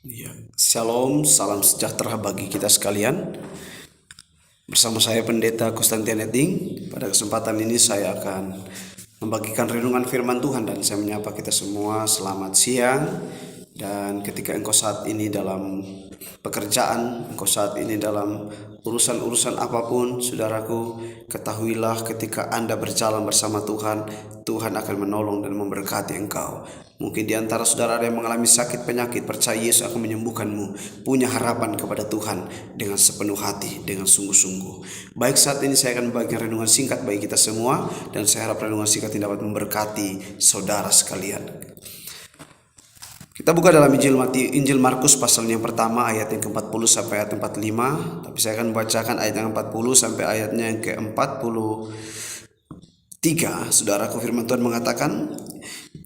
Ya, Shalom, salam sejahtera bagi kita sekalian. Bersama saya Pendeta Konstantin Eding. Pada kesempatan ini saya akan membagikan renungan firman Tuhan dan saya menyapa kita semua selamat siang. Dan ketika engkau saat ini dalam pekerjaan, engkau saat ini dalam urusan-urusan apapun, saudaraku, ketahuilah ketika Anda berjalan bersama Tuhan, Tuhan akan menolong dan memberkati engkau. Mungkin di antara saudara ada yang mengalami sakit penyakit, percaya Yesus akan menyembuhkanmu. Punya harapan kepada Tuhan dengan sepenuh hati, dengan sungguh-sungguh. Baik, saat ini saya akan membagikan renungan singkat bagi kita semua, dan saya harap renungan singkat ini dapat memberkati saudara sekalian. Kita buka dalam Injil Markus pasal yang pertama ayat yang ke-40 sampai ayat 45. Tapi saya akan membacakan ayat yang 40 sampai ayatnya yang ke-43. Saudaraku, firman Tuhan mengatakan,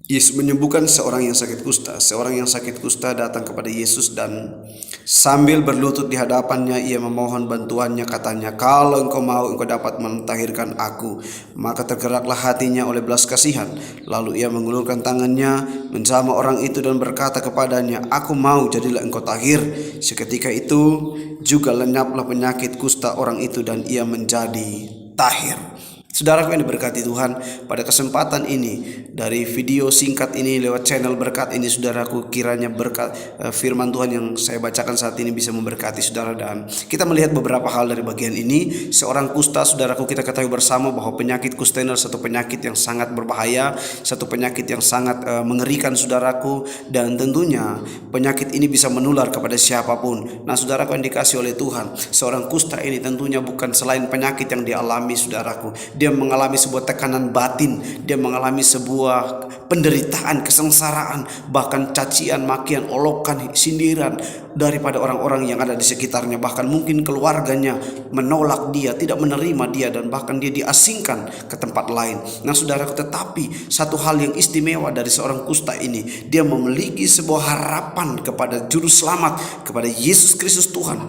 Yesus menyembuhkan seorang yang sakit kusta. Seorang yang sakit kusta datang kepada Yesus dan sambil berlutut di hadapannya ia memohon bantuannya, katanya, "Kalau engkau mau, engkau dapat mentahirkan aku." Maka tergeraklah hatinya oleh belas kasihan. Lalu ia mengulurkan tangannya, menjamah orang itu dan berkata kepadanya, "Aku mau, jadilah engkau tahir." Seketika itu juga lenyaplah penyakit kusta orang itu dan ia menjadi tahir. Saudaraku yang diberkati Tuhan, pada kesempatan ini dari video singkat ini lewat channel berkat ini, saudaraku, kiranya berkat firman Tuhan yang saya bacakan saat ini bisa memberkati saudara. Dan kita melihat beberapa hal dari bagian ini. Seorang kusta, saudaraku, kita ketahui bersama bahwa penyakit kusta adalah satu penyakit yang sangat berbahaya, satu penyakit yang sangat mengerikan, saudaraku. Dan tentunya penyakit ini bisa menular kepada siapapun. Nah, saudaraku yang dikasih oleh Tuhan, seorang kusta ini tentunya bukan selain penyakit yang dialami, saudaraku. Dia mengalami sebuah tekanan batin, dia mengalami sebuah penderitaan, kesengsaraan, bahkan cacian, makian, olokan, sindiran daripada orang-orang yang ada di sekitarnya. Bahkan mungkin keluarganya menolak dia, tidak menerima dia, dan bahkan dia diasingkan ke tempat lain. Nah, saudaraku, tetapi satu hal yang istimewa dari seorang kusta ini, dia memiliki sebuah harapan kepada juru selamat, kepada Yesus Kristus Tuhan.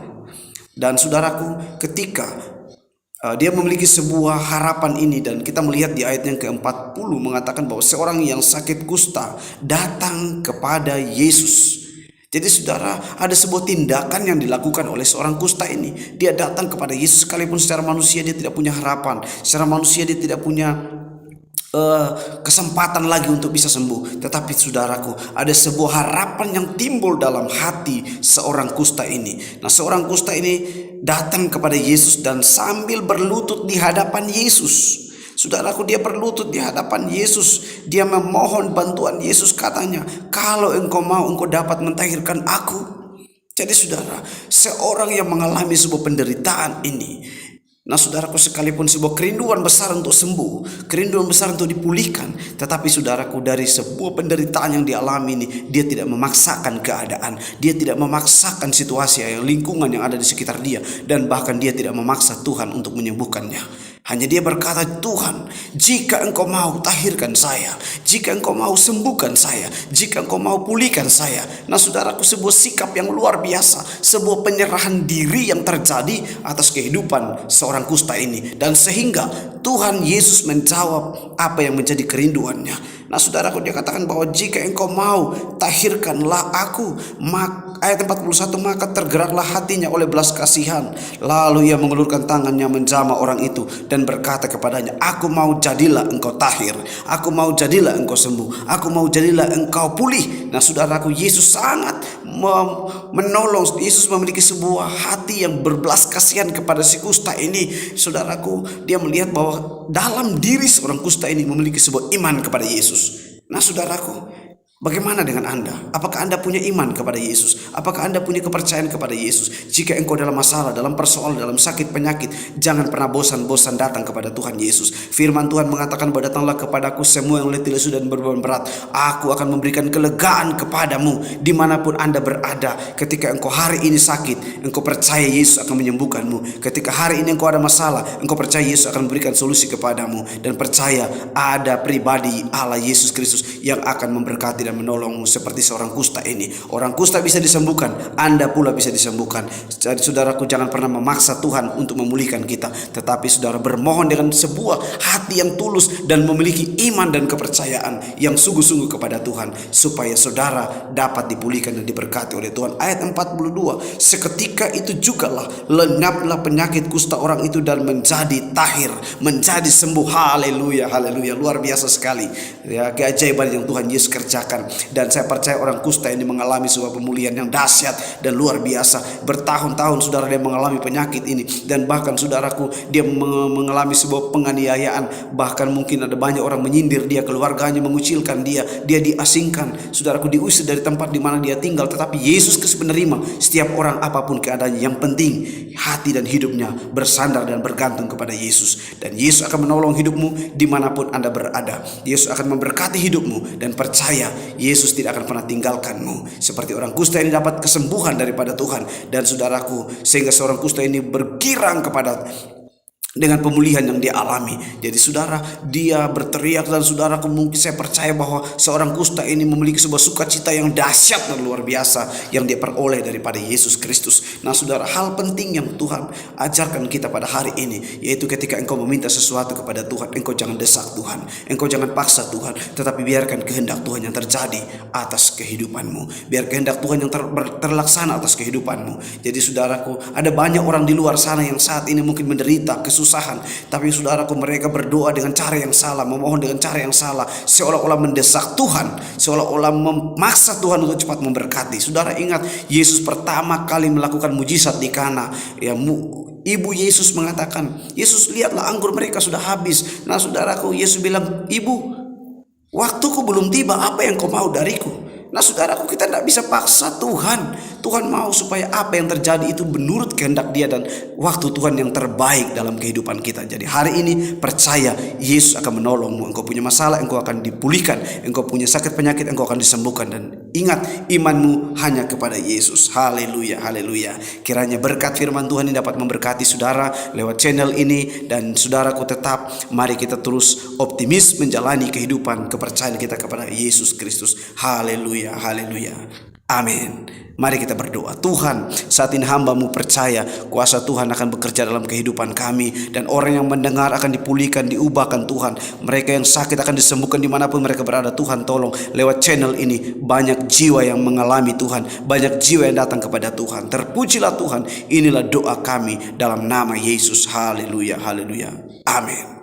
Dan saudaraku, ketika dia memiliki sebuah harapan ini, dan kita melihat di ayat yang ke-40 mengatakan bahwa seorang yang sakit kusta datang kepada Yesus. Jadi saudara, ada sebuah tindakan yang dilakukan oleh seorang kusta ini. Dia datang kepada Yesus, sekalipun secara manusia dia tidak punya harapan, secara manusia dia tidak punya kesempatan lagi untuk bisa sembuh. Tetapi saudaraku, ada sebuah harapan yang timbul dalam hati seorang kusta ini. Nah, seorang kusta ini datang kepada Yesus dan sambil berlutut di hadapan Yesus. Saudaraku, dia berlutut di hadapan Yesus. Dia memohon bantuan Yesus, katanya, "Kalau engkau mau, engkau dapat mentahirkan aku." Jadi saudara, seorang yang mengalami sebuah penderitaan ini, nah saudaraku, sekalipun sebuah kerinduan besar untuk sembuh, kerinduan besar untuk dipulihkan, tetapi saudaraku, dari sebuah penderitaan yang dialami ini, dia tidak memaksakan keadaan, dia tidak memaksakan situasi yang lingkungan yang ada di sekitar dia, dan bahkan dia tidak memaksa Tuhan untuk menyembuhkannya. Hanya dia berkata, "Tuhan, jika engkau mau, tahirkan saya. Jika engkau mau, sembuhkan saya. Jika engkau mau, pulihkan saya." Nah saudaraku, sebuah sikap yang luar biasa, sebuah penyerahan diri yang terjadi atas kehidupan seorang kusta ini. Dan sehingga Tuhan Yesus menjawab apa yang menjadi kerinduannya. Nah saudaraku, dia katakan bahwa jika engkau mau, tahirkanlah aku. Ayat 41, maka tergeraklah hatinya oleh belas kasihan. Lalu ia mengulurkan tangannya menjamah orang itu dan berkata kepadanya, "Aku mau, jadilah engkau tahir. Aku mau, jadilah engkau sembuh. Aku mau, jadilah engkau pulih." Nah saudaraku, Yesus sangat menolong. Yesus memiliki sebuah hati yang berbelas kasihan kepada si kusta ini. Saudaraku, dia melihat bahwa dalam diri seorang kusta ini memiliki sebuah iman kepada Yesus. Nah saudaraku, bagaimana dengan Anda? Apakah Anda punya iman kepada Yesus? Apakah Anda punya kepercayaan kepada Yesus? Jika engkau dalam masalah, dalam persoalan, dalam sakit penyakit, jangan pernah bosan-bosan datang kepada Tuhan Yesus. Firman Tuhan mengatakan bahwa datanglah kepadaku semua yang letih lesu dan berbeban berat, aku akan memberikan kelegaan kepadamu. Dimanapun Anda berada, ketika engkau hari ini sakit, engkau percaya Yesus akan menyembuhkanmu. Ketika hari ini engkau ada masalah, engkau percaya Yesus akan memberikan solusi kepadamu. Dan percaya ada pribadi Allah Yesus Kristus yang akan memberkati dan menolongmu seperti seorang kusta ini. Orang kusta bisa disembuhkan, Anda pula bisa disembuhkan. Jadi saudaraku, jangan pernah memaksa Tuhan untuk memulihkan kita, tetapi saudara bermohon dengan sebuah hati yang tulus dan memiliki iman dan kepercayaan yang sungguh-sungguh kepada Tuhan, supaya saudara dapat dipulihkan dan diberkati oleh Tuhan. Ayat 42, seketika itu jugalah lenyaplah penyakit kusta orang itu dan menjadi tahir, menjadi sembuh. Haleluya, haleluya, luar biasa sekali ya, keajaiban yang Tuhan Yesus kerjakan. Dan saya percaya orang kusta ini mengalami sebuah pemulihan yang dahsyat dan luar biasa. Bertahun-tahun saudara dia mengalami penyakit ini, dan bahkan saudaraku dia mengalami sebuah penganiayaan, bahkan mungkin ada banyak orang menyindir dia, keluarganya mengucilkan dia diasingkan, saudaraku, diusir dari tempat di mana dia tinggal. Tetapi Yesus Kristus menerima setiap orang apapun keadaannya, yang penting hati dan hidupnya bersandar dan bergantung kepada Yesus, dan Yesus akan menolong hidupmu dimanapun Anda berada. Yesus akan memberkati hidupmu, dan percaya Yesus tidak akan pernah tinggalkanmu. Seperti orang kusta ini dapat kesembuhan daripada Tuhan, dan saudaraku, sehingga seorang kusta ini bergirang kepada dengan pemulihan yang dia alami. Jadi saudara, dia berteriak, dan saudaraku, mungkin saya percaya bahwa seorang kusta ini memiliki sebuah sukacita yang dahsyat dan luar biasa yang dia peroleh daripada Yesus Kristus. Nah saudara, hal penting yang Tuhan ajarkan kita pada hari ini, yaitu ketika engkau meminta sesuatu kepada Tuhan, engkau jangan desak Tuhan, engkau jangan paksa Tuhan, tetapi biarkan kehendak Tuhan yang terjadi atas kehidupanmu. Biar kehendak Tuhan yang terlaksana atas kehidupanmu. Jadi saudaraku, ada banyak orang di luar sana yang saat ini mungkin menderita kesusahan, tapi saudaraku, mereka berdoa dengan cara yang salah, memohon dengan cara yang salah, seolah-olah mendesak Tuhan, seolah-olah memaksa Tuhan untuk cepat memberkati. Saudara ingat, Yesus pertama kali melakukan mujizat di Kana, ya, ibu Yesus mengatakan, Yesus, lihatlah anggur mereka sudah habis. Nah saudaraku, Yesus bilang, ibu, waktuku belum tiba, apa yang kau mau dariku? Nah saudaraku, kita tidak bisa paksa Tuhan. Tuhan mau supaya apa yang terjadi itu menurut kehendak Dia, dan waktu Tuhan yang terbaik dalam kehidupan kita. Jadi hari ini percaya Yesus akan menolongmu. Engkau punya masalah, engkau akan dipulihkan. Engkau punya sakit penyakit, engkau akan disembuhkan. Dan ingat, imanmu hanya kepada Yesus. Haleluya, haleluya. Kiranya berkat firman Tuhan ini dapat memberkati saudara lewat channel ini. Dan saudaraku, tetap mari kita terus optimis menjalani kehidupan kepercayaan kita kepada Yesus Kristus. Haleluya, haleluya. Amin. Mari kita berdoa. Tuhan, saat ini hamba-Mu percaya kuasa Tuhan akan bekerja dalam kehidupan kami, dan orang yang mendengar akan dipulihkan, diubahkan Tuhan. Mereka yang sakit akan disembuhkan dimanapun mereka berada. Tuhan tolong lewat channel ini banyak jiwa yang mengalami Tuhan, banyak jiwa yang datang kepada Tuhan. Terpujilah Tuhan. Inilah doa kami dalam nama Yesus. Haleluya, haleluya. Amin.